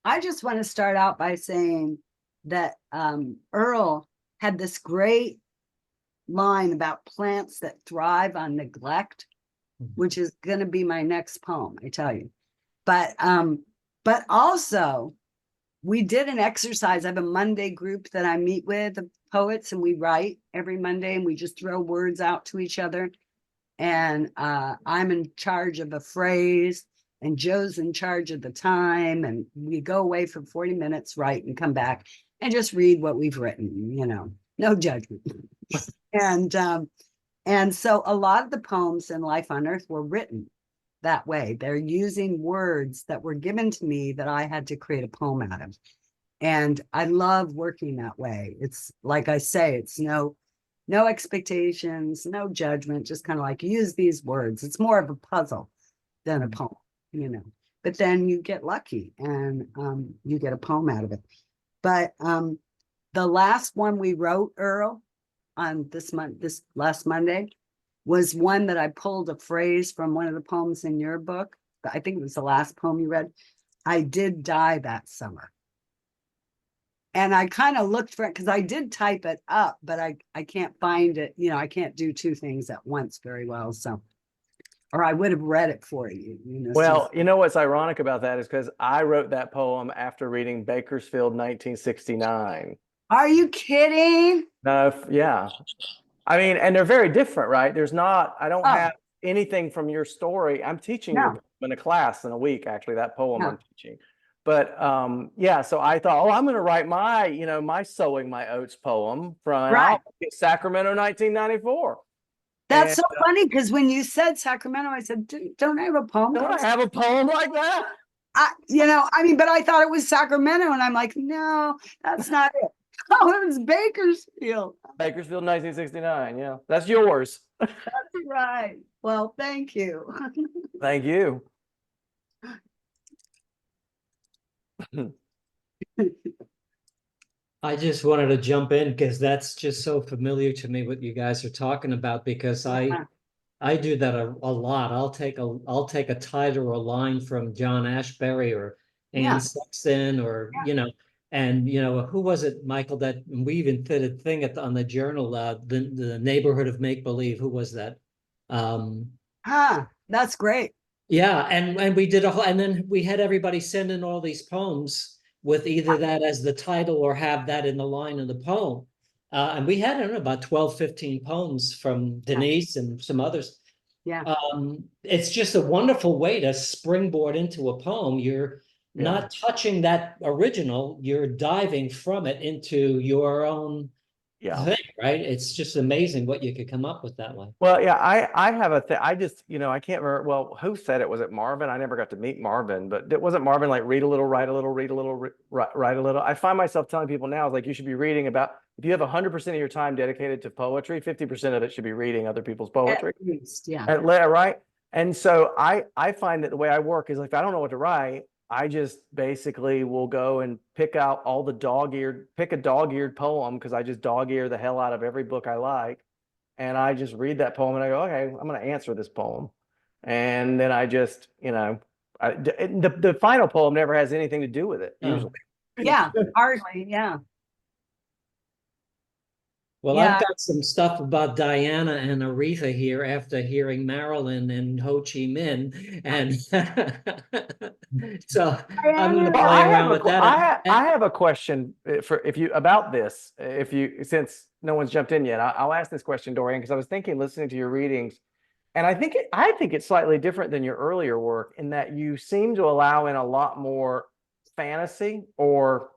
I just want to start out by saying that Earl had this great line about plants that thrive on neglect, which is going to be my next poem, I tell you. But also we did an exercise. I have a Monday group that I meet with the poets, and we write every Monday, and we just throw words out to each other. And I'm in charge of a phrase, and Joe's in charge of the time, and we go away for 40 minutes, write, and come back and just read what we've written, no judgment. And so a lot of the poems in Life on Earth were written that way. They're using words that were given to me that I had to create a poem out of. And I love working that way. It's like I say, it's no expectations, no judgment, just kind of like use these words. It's more of a puzzle than a poem, but then you get lucky and you get a poem out of it. But the last one we wrote, Earl, on this last Monday, was one that I pulled a phrase from one of the poems in your book. I think it was the last poem you read. I did die that summer. And I kind of looked for it because I did type it up, but I can't find it. I can't do two things at once very well. So, or I would have read it for you. Well, what's ironic about that is because I wrote that poem after reading Bakersfield 1969. Are you kidding? No, yeah. I mean, and they're very different, right? I don't have anything from your story. I'm teaching your poem in a class in a week, actually, that poem I'm teaching. But yeah, so I thought, I'm going to write my Sowing My Oats poem from Sacramento 1994. That's so funny because when you said Sacramento, I said, don't I have a poem? Don't I have a poem like that? But I thought it was Sacramento, and I'm like, no, that's not it. Oh, it was Bakersfield. Bakersfield 1969. Yeah, that's yours. That's right. Well, thank you. Thank you. I just wanted to jump in because that's just so familiar to me what you guys are talking about, because I do that a lot. I'll take a title or a line from John Ashbery or Anne Sexton or and who was it, Michael, that we even did a thing on the journal, the Neighborhood of Make Believe. Who was that? That's great. Yeah, and we did and then we had everybody send in all these poems with either that as the title or have that in the line of the poem. And we had, I don't know, about 12, 15 poems from Denise and some others. Yeah. It's just a wonderful way to springboard into a poem. You're not touching that original, you're diving from it into your own thing, right? It's just amazing what you could come up with that way. Well, yeah, I have a thing. I just, I can't remember. Well, who said it? Was it Marvin? I never got to meet Marvin, but it wasn't Marvin like read a little, write a little, read a little, write a little. I find myself telling people now, like, you should be reading about, if you have 100% of your time dedicated to poetry, 50% of it should be reading other people's poetry. At least, yeah. Right. And so I find that the way I work is, like, if I don't know what to write, I just basically will go and pick out all the pick a dog-eared poem, because I just dog-ear the hell out of every book I like. And I just read that poem and I go, okay, I'm going to answer this poem. And then I just, the final poem never has anything to do with it, usually. Yeah, hardly, yeah. Well, I've got some stuff about Diana and Aretha here after hearing Marilyn and Ho Chi Minh, and so I'm going to play around with that. I have a question about this. Since no one's jumped in yet, I'll ask this question, Dorianne, because I was thinking, listening to your readings, and I think it's slightly different than your earlier work in that you seem to allow in a lot more fantasy or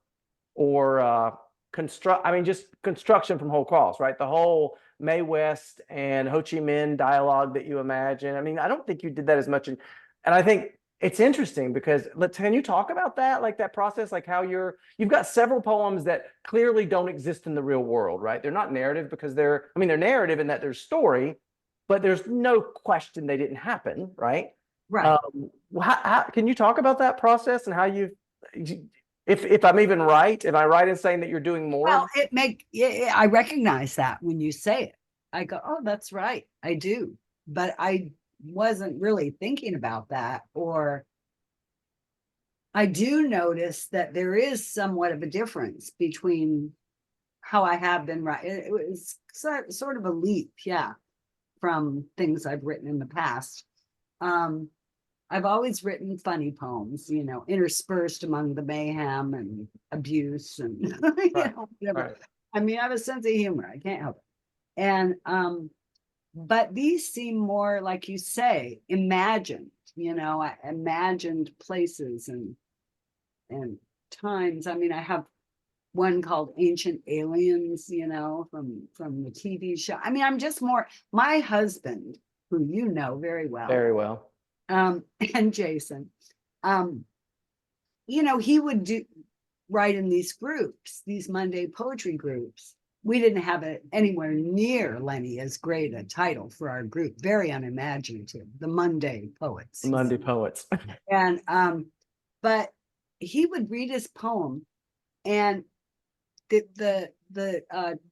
just construction from whole cloth, right? The whole Mae West and Ho Chi Minh dialogue that you imagine. I mean, I don't think you did that as much. And I think it's interesting because can you talk about that, like that process, like how you've got several poems that clearly don't exist in the real world, right? They're not narrative because they're narrative in that there's story, but there's no question they didn't happen, right? Right. How can you talk about that process and how if I'm even right, am I right in saying that you're doing more? Well, I recognize that when you say it. I go, oh, that's right. I do. But I wasn't really thinking about that, I do notice that there is somewhat of a difference between how I have been writing. It was sort of a leap, yeah, from things I've written in the past. I've always written funny poems, you know, interspersed among the mayhem and abuse and you know, whatever. Right. I mean, I have a sense of humor. I can't help it. And but these seem more, like you say, imagined, you know, I imagined places and times. I mean, I have one called Ancient Aliens, you know, from the TV show. I mean, I'm just more, my husband, who you know very well, Very well. and Jason, you know, he would write in these groups, these Monday poetry groups. We didn't have it anywhere near, Lenny, as great a title for our group. Very unimaginative, the Monday Poets. Monday Poets. And but he would read his poem, and the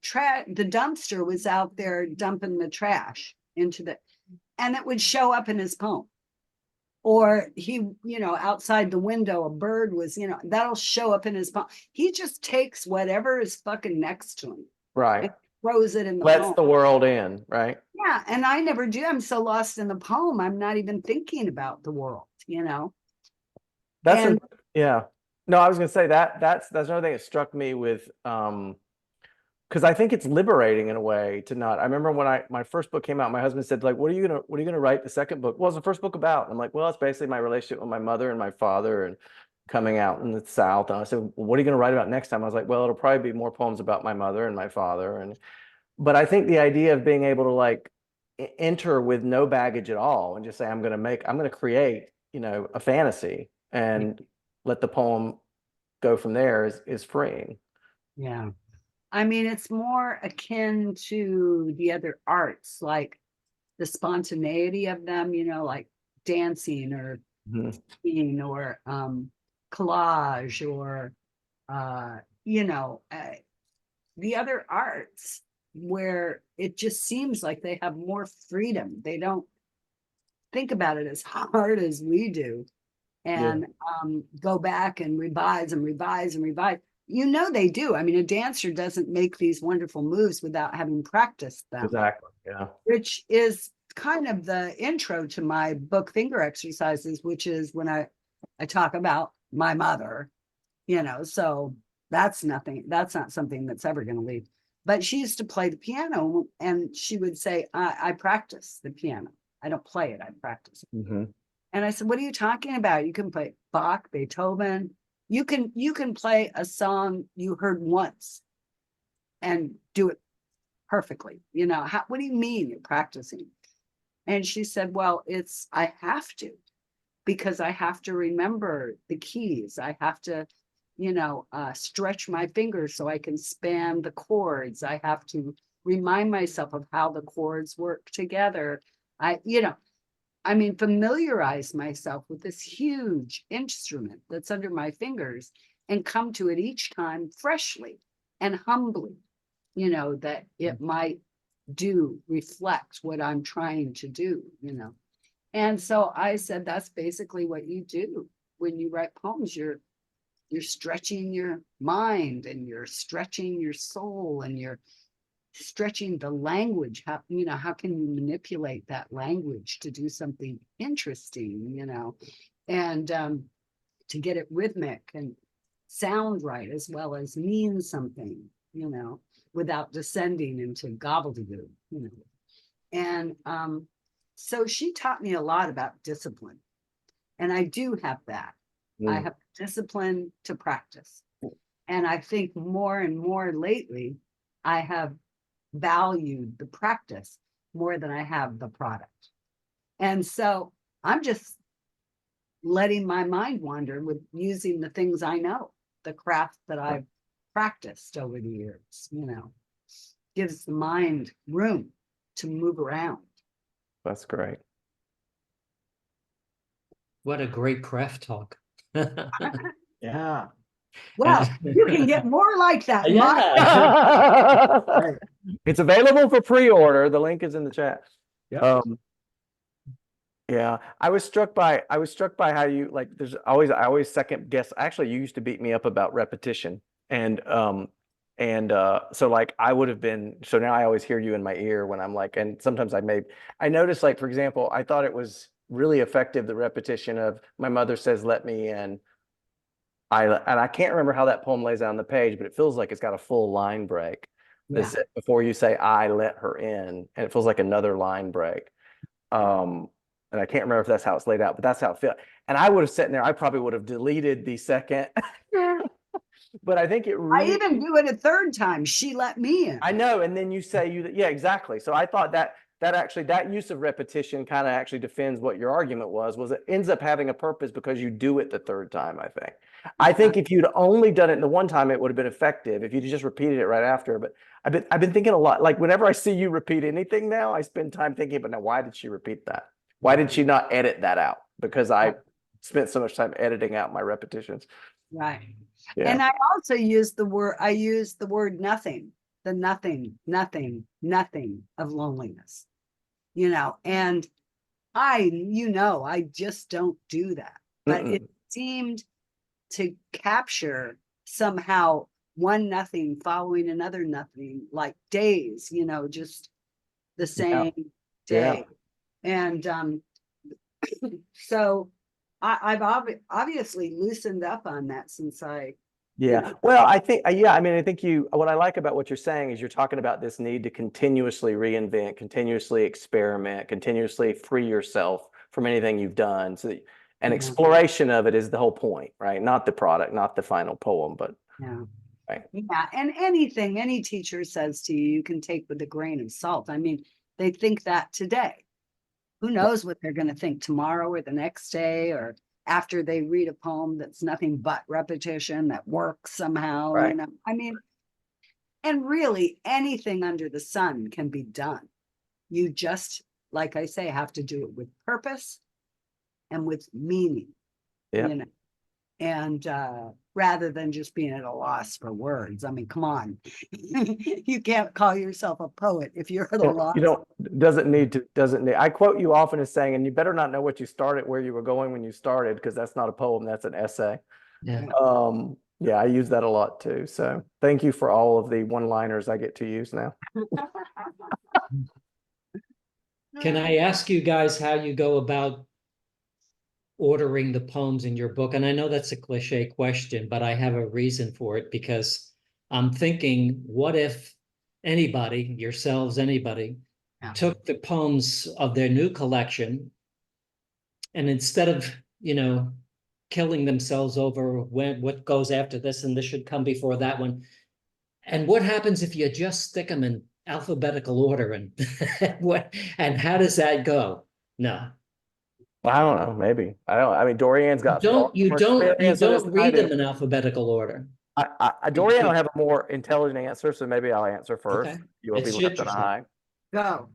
dumpster was out there dumping the trash into the, and it would show up in his poem. Or he, you know, outside the window, a bird was, you know, that'll show up in his poem. He just takes whatever is fucking next to him, Right. and throws it in the Lets poem. the world in, right? Yeah, and I never do. I'm so lost in the poem, I'm not even thinking about the world, you know. That's And yeah. No, I was gonna say that's another thing that struck me with because I think it's liberating in a way to not. I remember when my first book came out, my husband said, like, what are you gonna write the second book? What's the first book about? And I'm like, well, it's basically my relationship with my mother and my father and coming out in the South. And I said, well, what are you gonna write about next time? I was like, well, it'll probably be more poems about my mother and my father. But I think the idea of being able to like enter with no baggage at all and just say, I'm gonna create, you know, a fantasy and let the poem go from there is freeing. yeah, I mean, it's more akin to the other arts, like the spontaneity of them, you know, like dancing or skiing or collage or you know, the other arts where it just seems like they have more freedom. They don't think about it as hard as we do, and go back and revise and revise and revise. You know, they do. I mean, a dancer doesn't make these wonderful moves without having practiced them. Exactly. Yeah. Which is kind of the intro to my book Finger Exercises, which is when I talk about my mother, you know, so that's not something that's ever going to leave. But she used to play the piano, and she would say, I practice the piano. I don't play it, I practice it. Mm-hmm. And I said, what are you talking about? You can play Bach, Beethoven. You can play a song you heard once and do it perfectly. You know, what do you mean you're practicing? And she said, well, I have to, because I have to remember the keys. I have to, you know, stretch my fingers so I can span the chords. I have to remind myself of how the chords work together. Familiarize myself with this huge instrument that's under my fingers and come to it each time freshly and humbly, you know, that it might reflect what I'm trying to do, you know. And so I said, that's basically what you do when you write poems. You're stretching your mind, and you're stretching your soul, and you're stretching the language. How can you manipulate that language to do something interesting, you know, and to get it rhythmic and sound right, as well as mean something, you know, without descending into gobbledygook, you know. And so she taught me a lot about discipline, and I do have that. I have discipline to practice, and I think more and more lately I have valued the practice more than I have the product. And so I'm just letting my mind wander with using the things I know, the craft that I've practiced over the years, you know, gives the mind room to move around. That's great. What a great craft talk. Yeah. Well, you can get more like that. Yeah. It's available for pre-order. The link is in the chat. Yep. Yeah, I was struck by how you like I always second guess. Actually, you used to beat me up about repetition. And so like I would have been so now I always hear you in my ear when I'm like, and sometimes I noticed, like, for example, I thought it was really effective, the repetition of my mother says let me in. I can't remember how that poem lays out on the page, but it feels like it's got a full line break. Yeah. Before you say I let her in, and it feels like another line break. Um, and I can't remember if that's how it's laid out, but that's how it feels. And I would have sat there, I probably would have deleted the second, but I think it I really, even do it a third time. She let me in. I know. And then you say yeah, exactly. So I thought that actually, that use of repetition kind of actually defends what your argument was it ends up having a purpose because you do it the third time, I think if you'd only done it the one time, it would have been effective if you'd just repeated it right after. But I've been thinking a lot, like whenever I see you repeat anything now, I spend time thinking, but now why did she repeat that? Why did she not edit that out? Because I spent so much time editing out my repetitions. Right. Yeah. And I also use the word nothing, the nothing of loneliness, and I just don't do that. But Mm-mm. it seemed to capture somehow one nothing following another nothing, like days, just the same Yeah. day. And so I've obviously loosened up on that since Yeah. Well, I think, yeah, I mean, I think what I like about what you're saying is you're talking about this need to continuously reinvent, continuously experiment, continuously free yourself from anything you've done. So an exploration of it is the whole point, right? Not the product, not the final poem, but Yeah. right. Yeah. And anything any teacher says to you, you can take with a grain of salt. I mean, they think that today. Who knows what they're going to think tomorrow or the next day or after they read a poem that's nothing but repetition that works somehow, Right. I mean, and really anything under the sun can be done. You just, like I say, have to do it with purpose and with meaning, Yeah. And rather than just being at a loss for words. I mean, come on. You can't call yourself a poet if you're at a loss. You don't, doesn't need, I quote you often as saying, and you better not know what you started, where you were going when you started, because that's not a poem, that's an essay. Yeah. Yeah, I use that a lot too. So thank you for all of the one-liners I get to use now. Can I ask you guys how you go about ordering the poems in your book? And I know that's a cliche question, but I have a reason for it because I'm thinking, what if anybody, yourselves, anybody, took the poems of their new collection and instead of, killing themselves over what goes after this and this should come before that one. And what happens if you just stick them in alphabetical order and and how does that go? No. I don't know, maybe. I mean, Dorianne's got You more don't experience in this than I read them do. in alphabetical order. Dorianne will have a more intelligent answer, so maybe I'll answer first. Okay. You will be It's left on interesting. high. Go.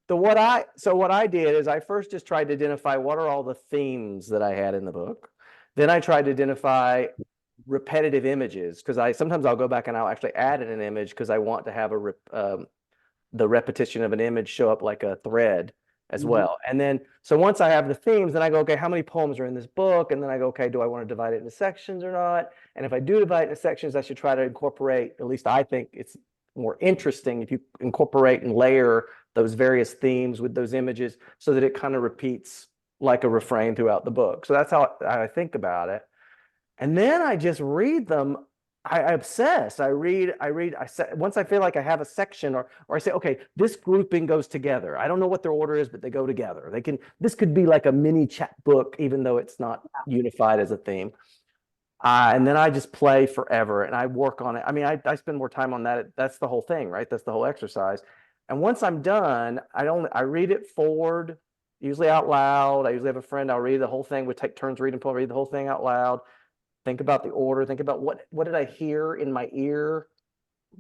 So what I did is I first just tried to identify what are all the themes that I had in the book. Then I tried to identify repetitive images because sometimes I'll go back and I'll actually add in an image because I want to have the repetition of an image show up like a thread as well. And then, so once I have the themes, then I go, okay, how many poems are in this book? And then I go, okay, do I want to divide it into sections or not? And if I do divide it into sections, I should try to incorporate, at least I think it's more interesting if you incorporate and layer those various themes with those images so that it kind of repeats like a refrain throughout the book. So that's how I think about it. And then I just read them. I obsess. Once I feel like I have a section or I say, okay, this grouping goes together. I don't know what their order is, but they go together. This could be like a mini chapbook, even though it's not unified as a theme. And then I just play forever and I work on it. I mean, I spend more time on that. That's the whole thing, right? That's the whole exercise. And once I'm done, I read it forward, usually out loud. I usually have a friend, I'll read the whole thing. We take turns reading, read the whole thing out loud. Think about the order. Think about what did I hear in my ear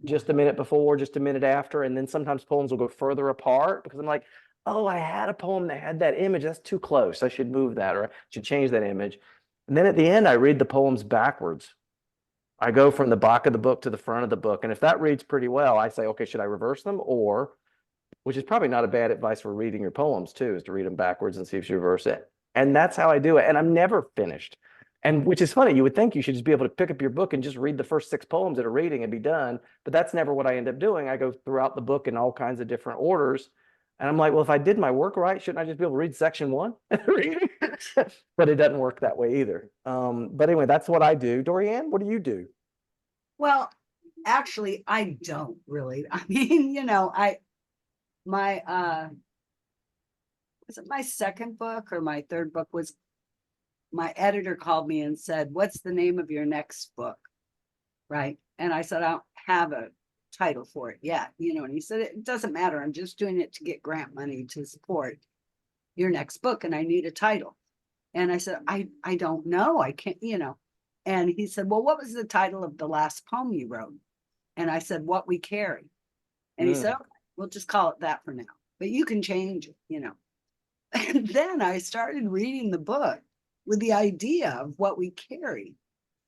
just a minute before, just a minute after. And then sometimes poems will go further apart because I'm like, oh, I had a poem that had that image. That's too close. I should move that or I should change that image. And then at the end, I read the poems backwards. I go from the back of the book to the front of the book. And if that reads pretty well, I say, okay, should I reverse them? Or which is probably not a bad advice for reading your poems too, is to read them backwards and see if you reverse it. And that's how I do it. And I'm never finished. And which is funny, you would think you should just be able to pick up your book and just read the first 6 poems that are reading and be done. But that's never what I end up doing. I go throughout the book in all kinds of different orders. And I'm like, well, if I did my work right, shouldn't I just be able to read section 1? But it doesn't work that way either. But anyway, that's what I do. Dorianne, what do you do? Well, actually, I don't really. I mean, was it my second book or my third book was, my editor called me and said, what's the name of your next book? Right. And I said, I don't have a title for it yet, and he said, it doesn't matter. I'm just doing it to get grant money to support your next book. And I need a title. And I said, I don't know. I can't, and he said, well, what was the title of the last poem you wrote? And I said, What We Carry. And he said, okay, we'll just call it that for now, but you can change it, And then I started reading the book with the idea of what we carry.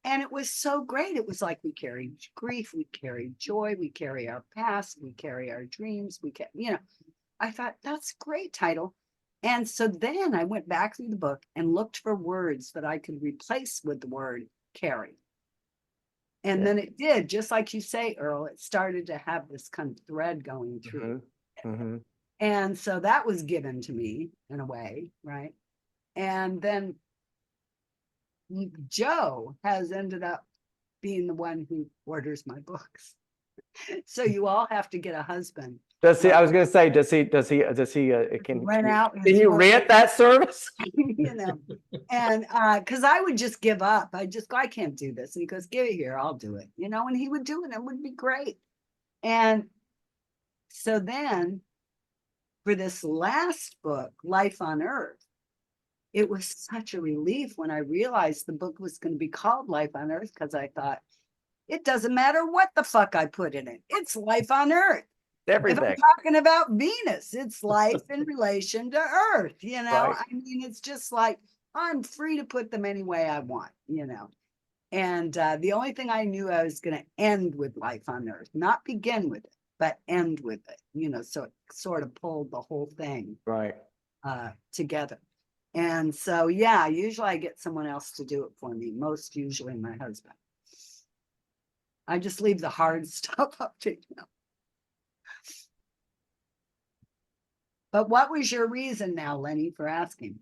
And it was so great. It was like we carry grief, we carry joy, we carry our past, we carry our dreams, I thought that's a great title. And so then I went back through the book and looked for words that I could replace with the word carry. And then it did, just like you say, Earl, it started to have this kind of thread going through. And so that was given to me in a way, right? And then Joe has ended up being the one who orders my books. So you all have to get a husband. Does he? I was going to say, does he? Can you rent that service? And because I would just give up. I just go, I can't do this. And he goes, give it here, I'll do it. And he would do it. It would be great. And so then for this last book, Life on Earth, it was such a relief when I realized the book was going to be called Life on Earth, because I thought, it doesn't matter what the fuck I put in it. It's life on Earth. Everything. If I'm talking about Venus, it's life in relation to Earth, Right. I mean, it's just like, I'm free to put them any way I want, And the only thing I knew I was going to end with life on Earth, not begin with it, but end with it, so it sort of pulled the whole thing together. And so, yeah, usually I get someone else to do it for me, most usually my husband. I just leave the hard stuff up to him. But what was your reason now, Lenny, for asking?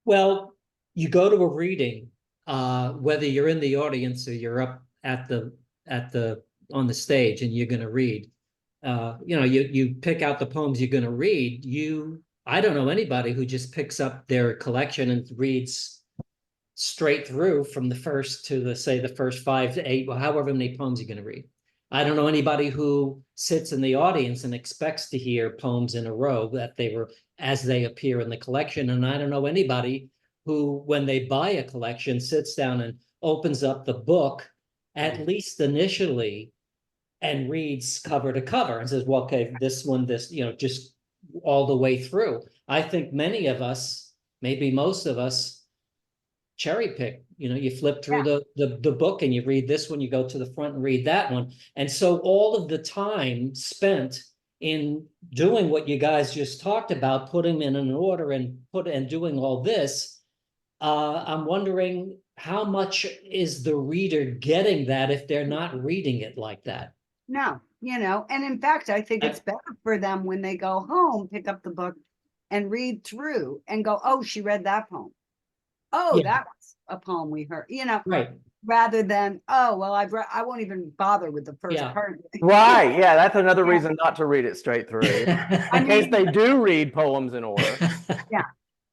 Well, you go to a reading, whether you're in the audience or you're up on the stage and you're going to read. You pick out the poems you're going to read. I don't know anybody who just picks up their collection and reads straight through from the first to the first 5 to 8, well, however many poems you're going to read. I don't know anybody who sits in the audience and expects to hear poems in a row as they appear in the collection. And I don't know anybody who, when they buy a collection, sits down and opens up the book, at least initially, and reads cover to cover and says, well, okay, this one, just all the way through. I think many of us, maybe most of us, cherry pick. You flip through the book and you read this one, you go to the front and read that one. And so all of the time spent in doing what you guys just talked about, putting them in an order and doing all this, I'm wondering how much is the reader getting that if they're not reading it like that? No, and in fact, I think it's better for them when they go home, pick up the book and read through and go, oh, she read that poem. Oh, that was a poem we heard, right. Rather than, oh, well, I won't even bother with the first part. Right. Yeah. That's another reason not to read it straight through. In case they do read poems in order. Yeah.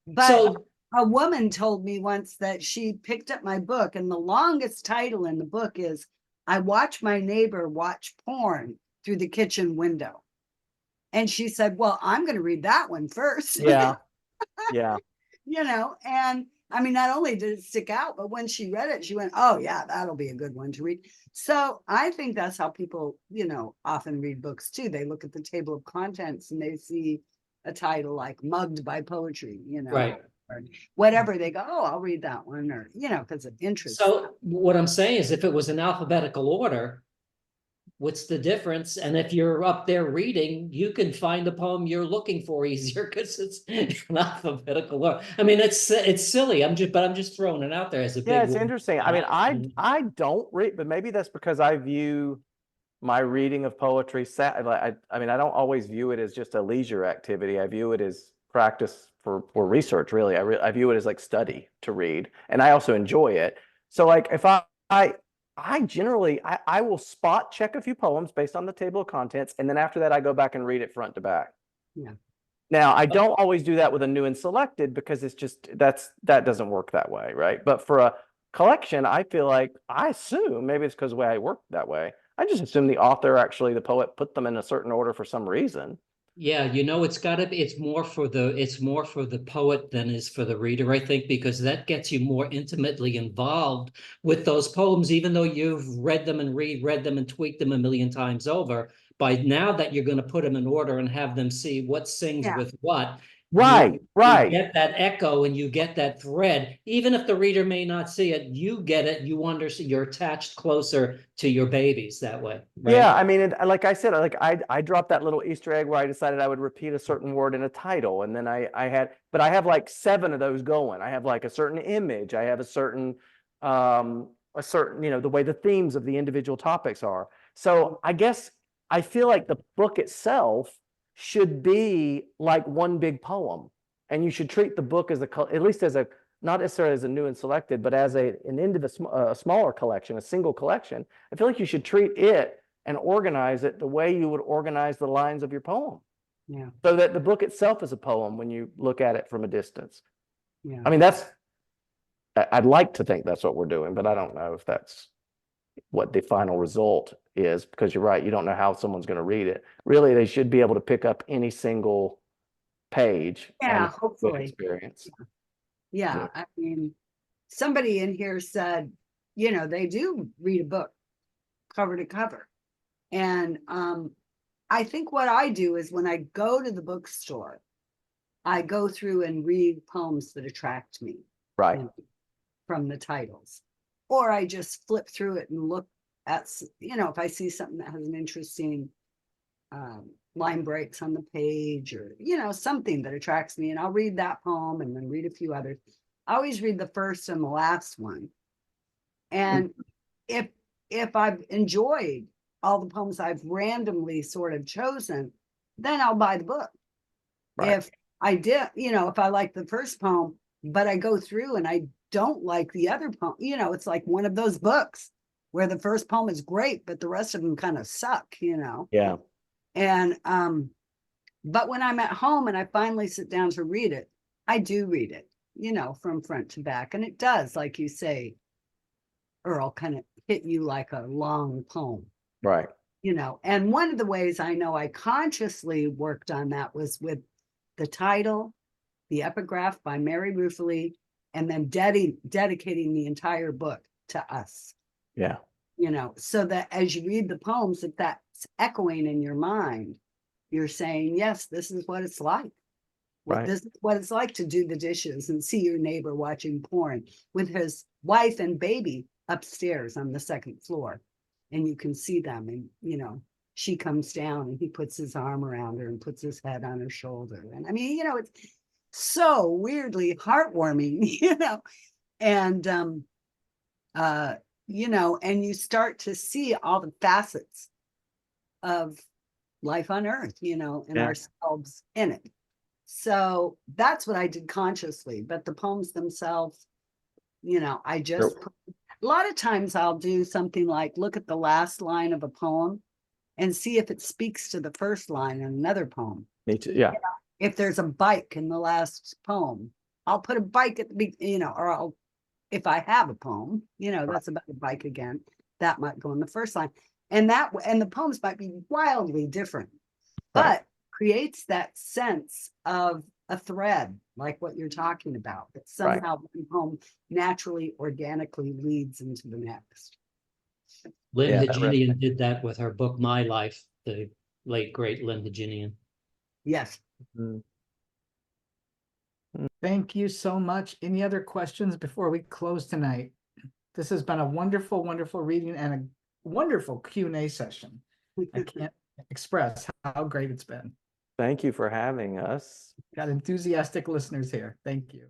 But a woman told me once that she picked up my book and the longest title in the book is, I watch my neighbor watch porn through the kitchen window. And she said, well, I'm going to read that one first. Yeah. Yeah. And I mean, not only did it stick out, but when she read it, she went, oh, yeah, that'll be a good one to read. So I think that's how people, often read books, too. They look at the table of contents and they see a title like Mugged by Poetry, right. Or whatever. They go, oh, I'll read that one, or, because of interest. So what I'm saying is if it was in alphabetical order, what's the difference? And if you're up there reading, you can find the poem you're looking for easier because it's in alphabetical order. I mean, it's silly. I'm just throwing it out there as a Yeah, big it's one. interesting. I mean, I don't read, but maybe that's because I view my reading of poetry. I mean, I don't always view it as just a leisure activity. I view it as practice for research. Really, I view it as like study to read, and I also enjoy it. So, like, if I generally I will spot check a few poems based on the table of contents, and then after that, I go back and read it front to back. Yeah. Now, I don't always do that with a new and selected because it's just that doesn't work that way, right? But for a collection, I feel like I assume maybe it's because the way I work that way. I just assume the author, actually the poet, put them in a certain order for some reason. Yeah, it's gotta be, it's more for the poet than is for the reader, I think, because that gets you more intimately involved with those poems, even though you've read them and reread them and tweaked them a million times over. By now that you're gonna put them in order and have them see what sings Yeah. with what, Right, you right. get that echo and you get that thread. Even if the reader may not see it, you get it, you understand, you're attached closer to your babies that way, right? Yeah, I mean, like I said, like I dropped that little Easter egg where I decided I would repeat a certain word in a title, and then but I have like 7 of those going. I have like a certain image. I have a certain, the way the themes of the individual topics are. So I guess I feel like the book itself should be like one big poem, and you should treat the book as at least as not necessarily as a new and selected, but as a smaller collection, a single collection. I feel like you should treat it and organize it the way you would organize the lines of your poem. Yeah. So that the book itself is a poem when you look at it from a distance. Yeah. I mean, I'd like to think that's what we're doing, but I don't know if that's what the final result is, because you're right, you don't know how someone's going to read it. Really, they should be able to pick up any single page Yeah, and hopefully. experience. Yeah. I mean, somebody in here said, they do read a book cover to cover. And I think what I do is when I go to the bookstore, I go through and read poems that attract me. Right. From the titles. Or I just flip through it and look at, if I see something that has an interesting line breaks on the page, or, something that attracts me, and I'll read that poem and then read a few others. I always read the first and the last one. And if I've enjoyed all the poems I've randomly sort of chosen, then I'll buy the book. Right. If I did, if I like the first poem, but I go through and I don't like the other poem, it's like one of those books where the first poem is great, but the rest of them kind of suck, Yeah. And but when I'm at home and I finally sit down to read it, I do read it, from front to back. And it does, like you say, Earl, kind of hit you like a long poem. Right. And one of the ways I know I consciously worked on that was with the title, the epigraph by Mary Ruefully, and then dedicating the entire book to us. Yeah. So that as you read the poems, if that's echoing in your mind, you're saying, yes, this is what it's like. Right. This is what it's like to do the dishes and see your neighbor watching porn with his wife and baby upstairs on the second floor. And you can see them, and, she comes down and he puts his arm around her and puts his head on her shoulder. And I mean, it's so weirdly heartwarming, and, and you start to see all the facets of life on earth, and ourselves in it. So that's what I did consciously. But the poems themselves, I just, a lot of times I'll do something like look at the last line of a poem and see if it speaks to the first line in another poem. Me too. Yeah. If there's a bike in the last poem, I'll put a bike at the beginning, or if I have a poem, that's about a bike again, that might go in the first line. And the poems might be wildly different, but creates that sense of a thread, like what you're talking about, that somehow one poem naturally, organically leads into the next. Lynn Haginian did that with her book, My Life, the late, great Lynn Haginian. Yes. Thank you so much. Any other questions before we close tonight? This has been a wonderful, wonderful reading and a wonderful Q&A session. I can't express how great it's been. Thank you for having us. Got enthusiastic listeners here. Thank you.